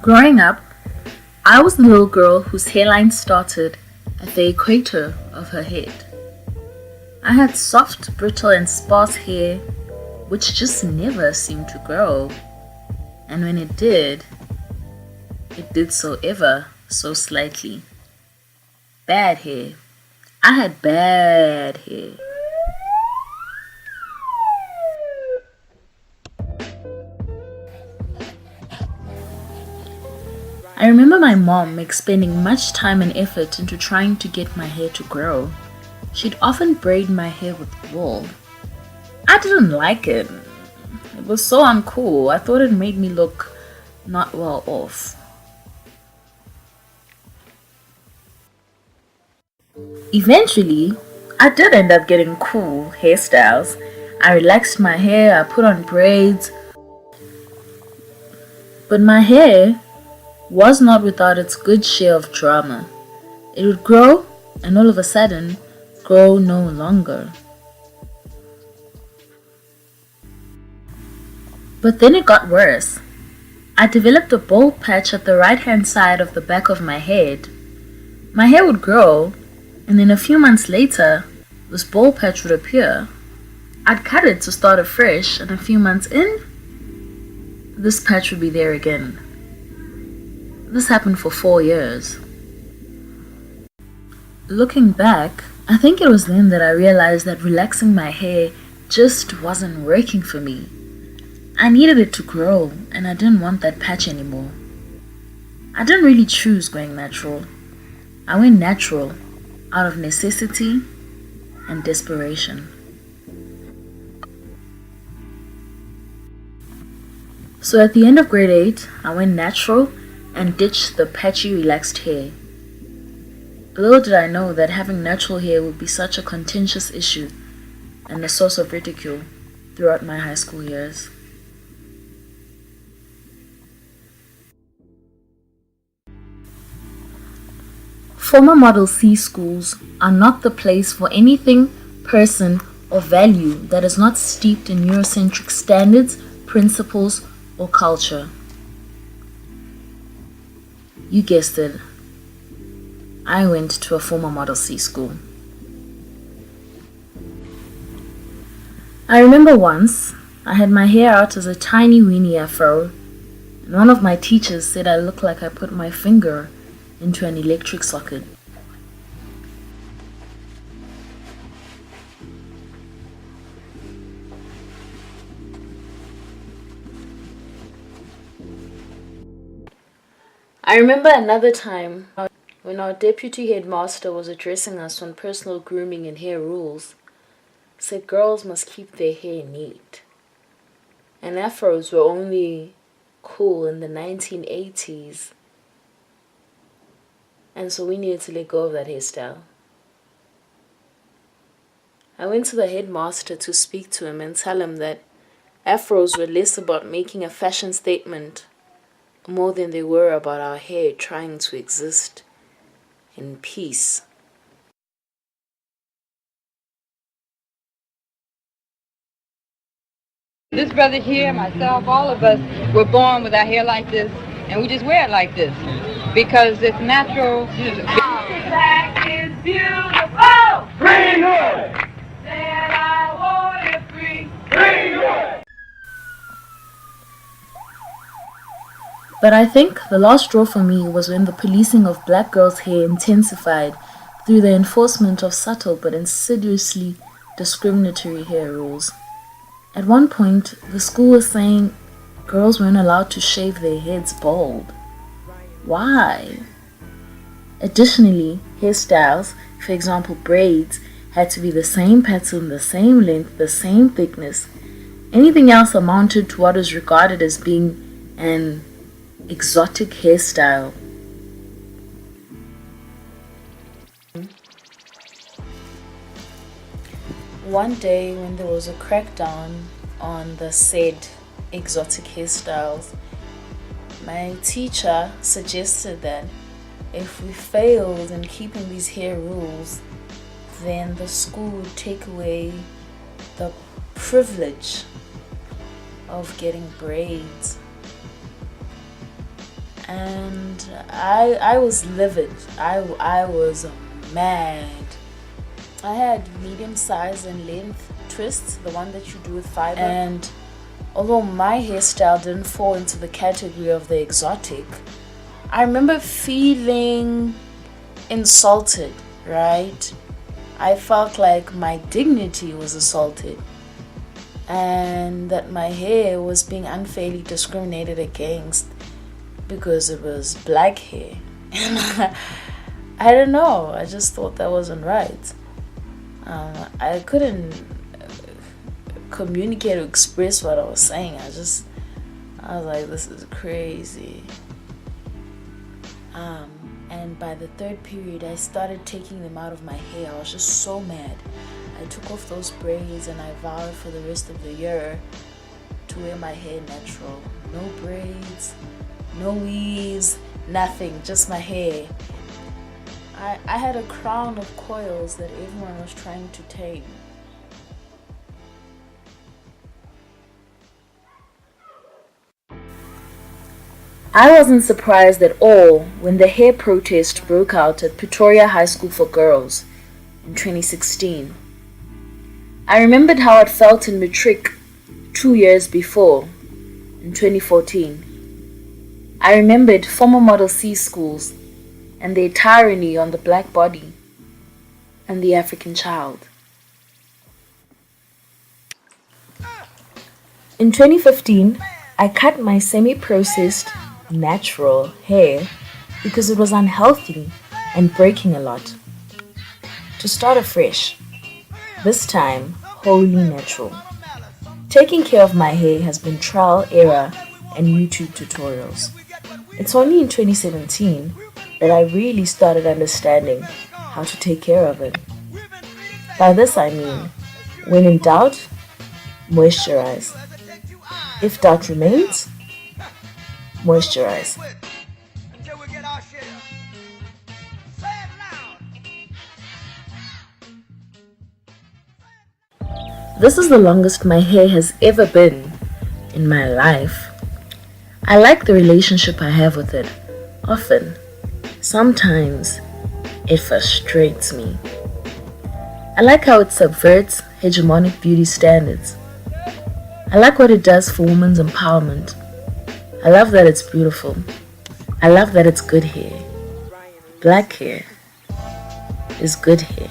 Growing up, I was the little girl whose hairline started at the equator of her head. I had soft, brittle, and sparse hair which just never seemed to grow. And when it did so ever so slightly. Bad hair. I had bad hair. I remember my mom expending much time and effort into trying to get my hair to grow. She'd often braid my hair with wool. I didn't like it. It was so uncool. I thought it made me look not well off. Eventually, I did end up getting cool hairstyles. I relaxed my hair, I put on braids. But my hair was not without its good share of drama. It would grow and all of a sudden grow no longer. But then it got worse. I developed a bald patch at the right-hand side of the back of my head. My hair would grow, and then a few months later, this bald patch would appear. I'd cut it to start afresh, and a few months in, this patch would be there again. This happened for 4 years. Looking back, I think it was then that I realized that relaxing my hair just wasn't working for me. I needed it to grow, and I didn't want that patch anymore. I didn't really choose going natural. I went natural out of necessity and desperation. So at the end of grade 8, I went natural and ditched the patchy, relaxed hair. Little did I know that having natural hair would be such a contentious issue and a source of ridicule throughout my high school years. Former Model C schools are not the place for anything, person, or value that is not steeped in Eurocentric standards, principles, or culture. You guessed it. I went to a former Model C school. I remember once, I had my hair out as a tiny weenie afro, and one of my teachers said I looked like I put my finger into an electric socket. I remember another time when our deputy headmaster was addressing us on personal grooming and hair rules, said girls must keep their hair neat. And afros were only cool in the 1980s. And so we needed to let go of that hairstyle. I went to the headmaster to speak to him and tell him that afros were less about making a fashion statement more than they were about our hair trying to exist in peace. This brother here, myself, all of us were born with our hair like this, and we just wear it like this because it's natural. Black is beautiful. Greenwood. Said I want it free. Greenwood. But I think the last straw for me was when the policing of black girls' hair intensified through the enforcement of subtle but insidiously discriminatory hair rules. At one point, the school was saying girls weren't allowed to shave their heads bald. Why? Additionally, hairstyles, for example braids, had to be the same pattern, the same length, the same thickness. Anything else amounted to what was regarded as being an exotic hairstyle. One day when there was a crackdown on the said exotic hairstyles, my teacher suggested that if we failed in keeping these hair rules, then the school would take away the privilege of getting braids. and I was livid. I was mad. I had medium size and length twists, the one that you do with fiber. And although my hairstyle didn't fall into the category of the exotic, I remember feeling insulted, right? I felt like my dignity was assaulted and that my hair was being unfairly discriminated against because it was black hair. And I don't know, I just thought that wasn't right. I couldn't communicate or express what I was saying. I was like, this is crazy. And by the third period, I started taking them out of my hair. I was just so mad. I took off those braids and I vowed for the rest of the year to wear my hair natural. No braids, no weaves, nothing, just my hair. I had a crown of coils that everyone was trying to tame. I wasn't surprised at all when the hair protest broke out at Pretoria High School for Girls in 2016. I remembered how it felt in Matric 2 years before, in 2014. I remembered former Model C schools and their tyranny on the black body and the African child. In 2015, I cut my semi-processed natural hair because it was unhealthy and breaking a lot. To start afresh, this time wholly natural. Taking care of my hair has been trial, error, and YouTube tutorials. It's only in 2017 that I really started understanding how to take care of it. By this I mean, when in doubt, moisturize. If doubt remains, moisturize. This is the longest my hair has ever been in my life. I like the relationship I have with it. Often, sometimes, it frustrates me. I like how it subverts hegemonic beauty standards. I like what it does for women's empowerment. I love that it's beautiful. I love that it's good hair. Black hair is good hair.